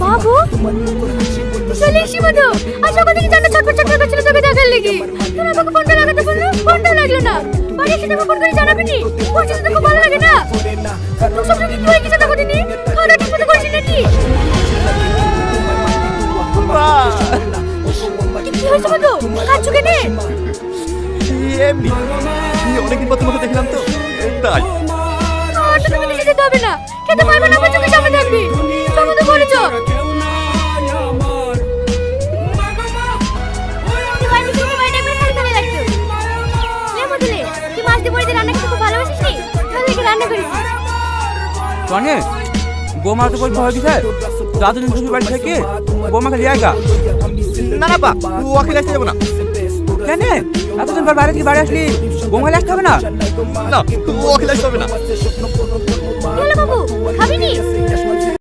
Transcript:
বাবু চলে এসি মধু আর সকাল থেকে জানা ছটফট ছটফট করছিল তোকে দেখার লেগে তোর আমাকে ফোনটা লাগাতে বললো ফোনটা লাগলো না বাড়ি এসে তোকে ফোন করে জানাবি নি বলছিস তো খুব ভালো লাগে না তোর সব কি হয়ে গেছে তখন দিনই খাওয়া ঠিক মতো করছিস নাকি কি হয়েছে মধু কাঁদছো কেন এমনি অনেকদিন পর তোমাকে দেখলাম তো তাই তুমি কিছু যেতে হবে না খেতে পারবে না চোখের সামনে থাকবি তোর মতো করে চল টনে বৌমা তো বই ভয় দিছে দাদুদিন শ্বশুর বাড়ি থেকে বৌমাকে লিয়ে আয়গা না না বা ওকে আসতে যাবো না কেন এতদিন পর বাইরে থেকে বাড়ি আসলি বৌমা আসতে হবে না না ওকে আসতে হবে না বাবু খাবি নি